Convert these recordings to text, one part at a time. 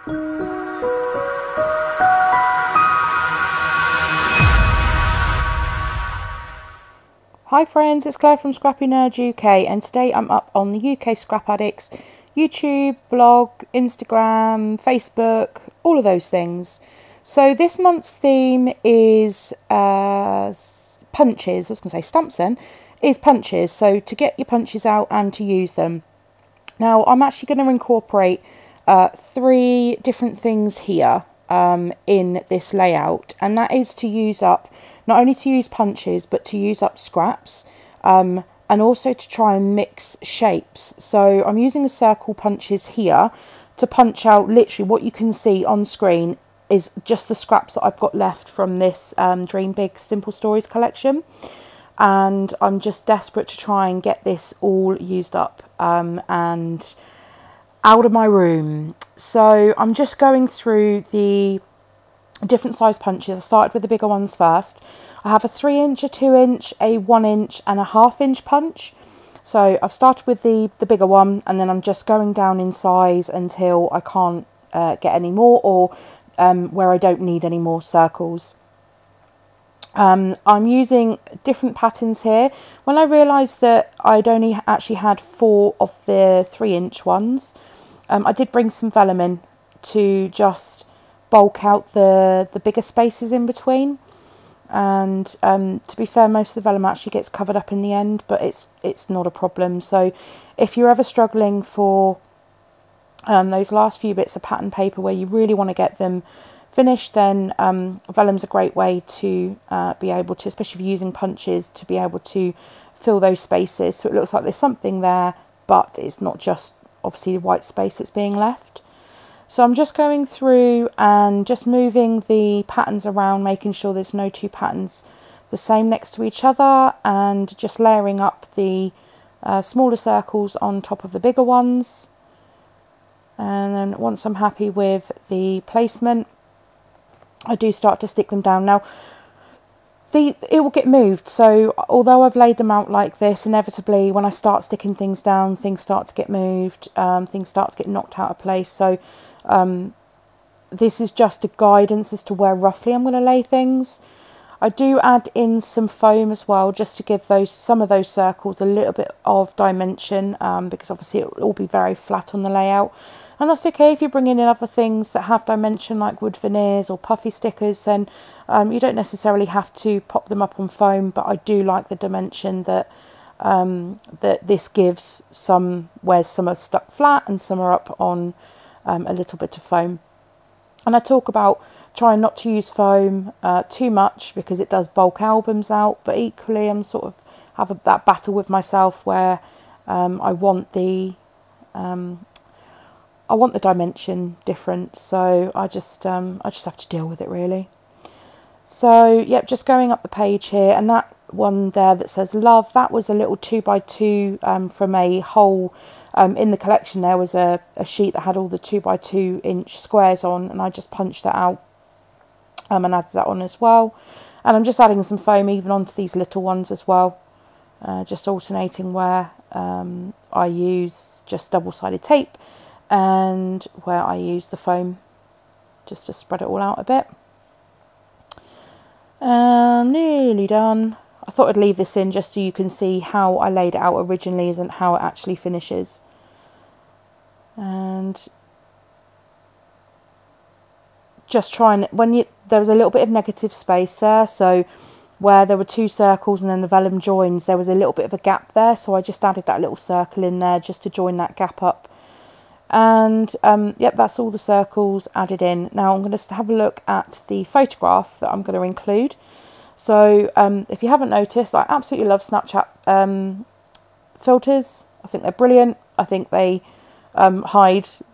Hi friends, it's Claire from Scrappy Nerd UK, and today I'm up on the UK Scrap Addicts YouTube, blog, Instagram, Facebook, all of those things. So this month's theme is punches. I was going to say stamps then, is punches. So to get your punches out and to use them. Now I'm actually going to incorporate 3 different things here in this layout, and that is to use up, not only to use punches, but to use up scraps, and also to try and mix shapes. So I'm using the circle punches here to punch out literally what you can see on screen is just the scraps that I've got left from this Dream Big Simple Stories collection. And I'm just desperate to try and get this all used up and out of my room. So I'm just going through the different size punches. I started with the bigger ones first. I have a 3-inch, a 2-inch, a 1-inch and a 1/2-inch punch. So I've started with the bigger one, and then I'm just going down in size until I can't get any more, or where I don't need any more circles. I'm using different patterns here. When I realised that I'd only actually had 4 of the 3-inch ones, I did bring some vellum in to just bulk out the bigger spaces in between. And to be fair, most of the vellum actually gets covered up in the end, but it's not a problem. So if you're ever struggling for those last few bits of pattern paper where you really want to get them finished, then vellum's a great way to be able to, especially if you're using punches, to be able to fill those spaces so it looks like there's something there, but it's not just obviously the white space that's being left. So I'm just going through and just moving the patterns around, making sure there's no 2 patterns the same next to each other, and just layering up the smaller circles on top of the bigger ones. And then once I'm happy with the placement, I do start to stick them down. Now it will get moved, so although I've laid them out like this, inevitably when I start sticking things down, things start to get moved, things start to get knocked out of place. So this is just a guidance as to where roughly I'm going to lay things. I do add in some foam as well, just to give some of those circles a little bit of dimension, because obviously it will all be very flat on the layout. And that's okay if you're bringing in other things that have dimension, like wood veneers or puffy stickers, then you don't necessarily have to pop them up on foam, but I do like the dimension that that this gives, where some are stuck flat and some are up on a little bit of foam. And I talk about trying not to use foam too much because it does bulk albums out, but equally I'm sort of have that battle with myself where I want the dimension difference, so I just have to deal with it really. So yep, just going up the page here, and that one there that says love, that was a little 2x2 from a whole in the collection. There was a sheet that had all the 2x2-inch squares on, and I just punched that out and added that on as well. And I'm just adding some foam even onto these little ones as well, just alternating where I use just double-sided tape and where I use the foam, just to spread it all out a bit. Nearly done. I thought I'd leave this in just so you can see how I laid it out originally isn't how it actually finishes. And just trying, there was a little bit of negative space there, so where there were 2 circles and then the vellum joins, there was a little bit of a gap there, so I just added that little circle in there just to join that gap up. And yep, that's all the circles added in. Now I'm going to have a look at the photograph that I'm going to include. So if you haven't noticed, I absolutely love Snapchat filters. I think they're brilliant. I think they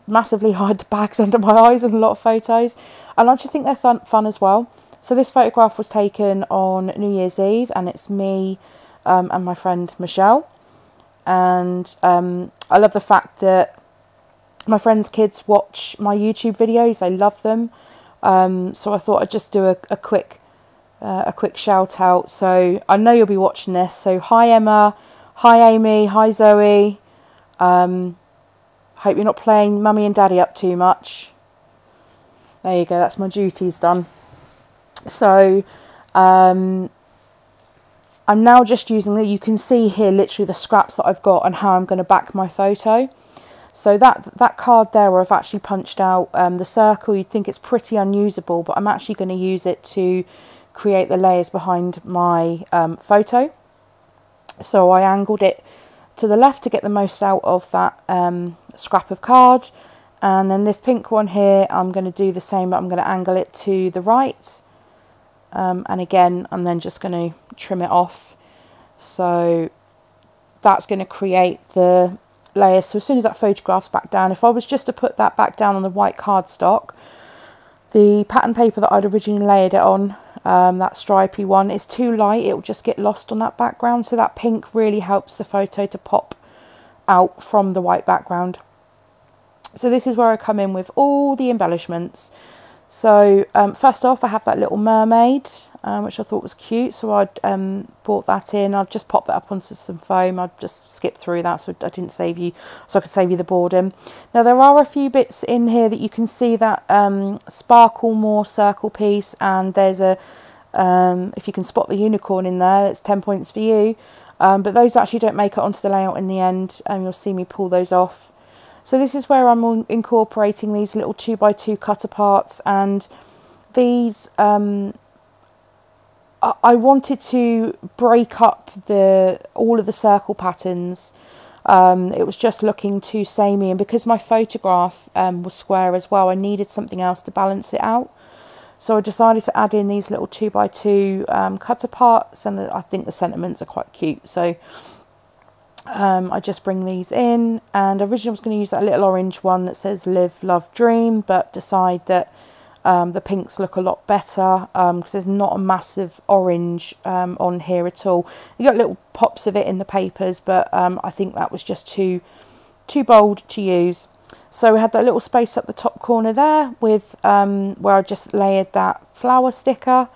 massively hide the bags under my eyes in a lot of photos, and I just think they're fun as well. So this photograph was taken on New Year's Eve, and it's me and my friend Michelle. And I love the fact that my friends' kids watch my YouTube videos. They love them. So I thought I'd just do a quick shout out. So I know you'll be watching this. So hi Emma, hi Amy, hi Zoe. Hope you're not playing mummy and daddy up too much. There you go, that's my duties done. So I'm now just using you can see here literally the scraps that I've got and how I'm going to back my photo. So that card there where I've actually punched out the circle, you'd think it's pretty unusable, but I'm actually going to use it to create the layers behind my photo. So I angled it to the left to get the most out of that scrap of card. And then this pink one here, I'm going to do the same, but I'm going to angle it to the right. And again, I'm then just going to trim it off. So that's going to create the layers. So as soon as that photograph's back down, if I was just to put that back down on the white cardstock, the pattern paper that I'd originally layered it on, that stripy one, is too light. It will just get lost on that background. So that pink really helps the photo to pop out from the white background. So this is where I come in with all the embellishments. So first off, I have that little mermaid, which I thought was cute. So I'd brought that in. I'd just pop that up onto some foam. I'd just skip through that so I didn't save you, so I could save you the boredom. Now there are a few bits in here that you can see that sparkle more circle piece, and there's a if you can spot the unicorn in there, it's 10 points for you. But those actually don't make it onto the layout in the end, and you'll see me pull those off. So this is where I'm incorporating these little 2x2 cut aparts, and these I wanted to break up all of the circle patterns. It was just looking too samey, and because my photograph was square as well, I needed something else to balance it out. So I decided to add in these little 2x2 cut aparts, and I think the sentiments are quite cute. So I just bring these in, and originally I was going to use that little orange one that says live, love, dream, but decide that the pinks look a lot better because there's not a massive orange on here at all. You got little pops of it in the papers, but I think that was just too bold to use. So we had that little space up the top corner there with where I just layered that flower sticker.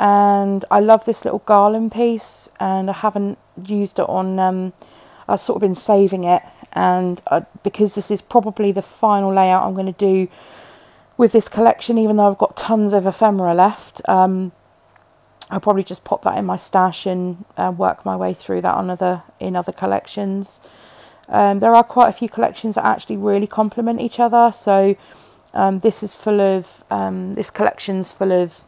And I love this little garland piece, and I haven't used it on, I've sort of been saving it, and because this is probably the final layout I'm going to do with this collection, even though I've got tons of ephemera left, I'll probably just pop that in my stash and work my way through that in other collections. There are quite a few collections that actually really complement each other, so this collection's full of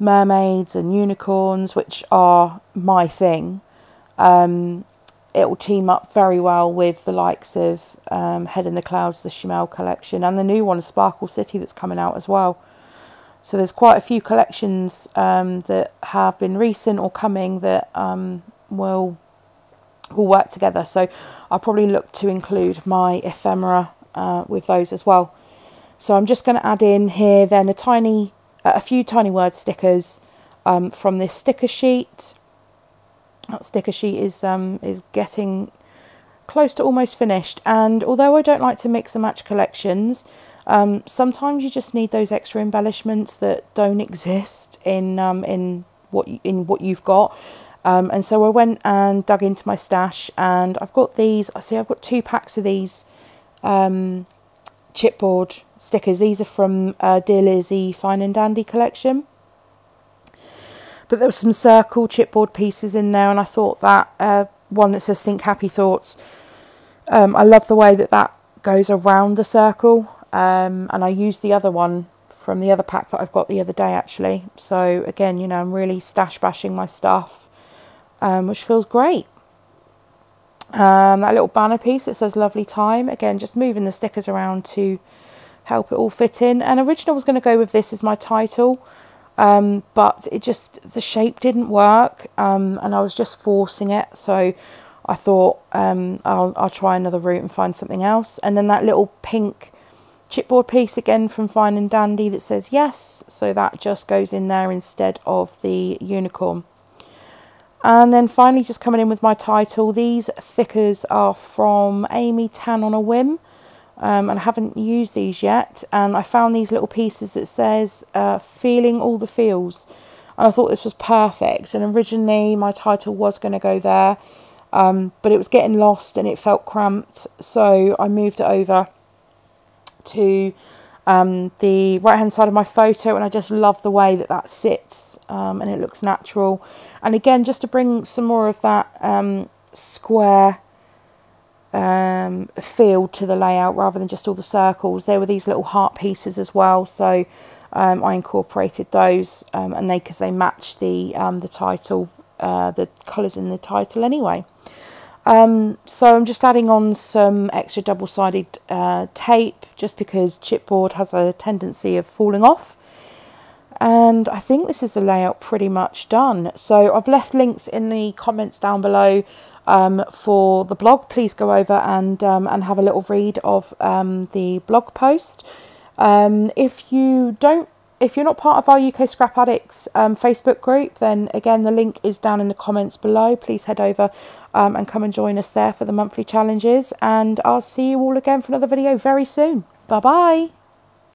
mermaids and unicorns, which are my thing. It will team up very well with the likes of Head in the Clouds, the Chanel collection, and the new one, Sparkle City, that's coming out as well. So there's quite a few collections that have been recent or coming that will work together. So I'll probably look to include my ephemera with those as well. So I'm just going to add in here then a few tiny word stickers from this sticker sheet. That sticker sheet is getting close to almost finished, and although I don't like to mix and match collections, sometimes you just need those extra embellishments that don't exist in what you've got. And so I went and dug into my stash, and I've got these. I see I've got 2 packs of these chipboard stickers. These are from Dear Lizzie Fine and Dandy collection. But there were some circle chipboard pieces in there, and I thought that one that says Think Happy Thoughts, I love the way that goes around the circle, and I used the other one from the other pack that I've got the other day actually. So again, you know, I'm really stash bashing my stuff, which feels great. That little banner piece that says Lovely Time, again just moving the stickers around to help it all fit in. And originally I was going to go with this as my title, but the shape didn't work, and I was just forcing it, so I thought I'll try another route and find something else. And then that little pink chipboard piece again from Fine and Dandy that says yes, so that just goes in there instead of the unicorn. And then finally just coming in with my title. These thickers are from Amy Tan on a Whim, and I haven't used these yet, and I found these little pieces that says Feeling All the Feels, and I thought this was perfect. And originally my title was going to go there, but it was getting lost and it felt cramped, so I moved it over to the right hand side of my photo, and I just love the way that that sits, and it looks natural. And again, just to bring some more of that square feel to the layout rather than just all the circles, there were these little heart pieces as well, so I incorporated those, and because they match the title, the colours in the title anyway. So I'm just adding on some extra double-sided tape, just because chipboard has a tendency of falling off. And I think this is the layout pretty much done. So I've left links in the comments down below for the blog. Please go over and have a little read of the blog post. If you're not part of our UK Scrap Addicts Facebook group, then again the link is down in the comments below. Please head over and come and join us there for the monthly challenges, and I'll see you all again for another video very soon. Bye bye.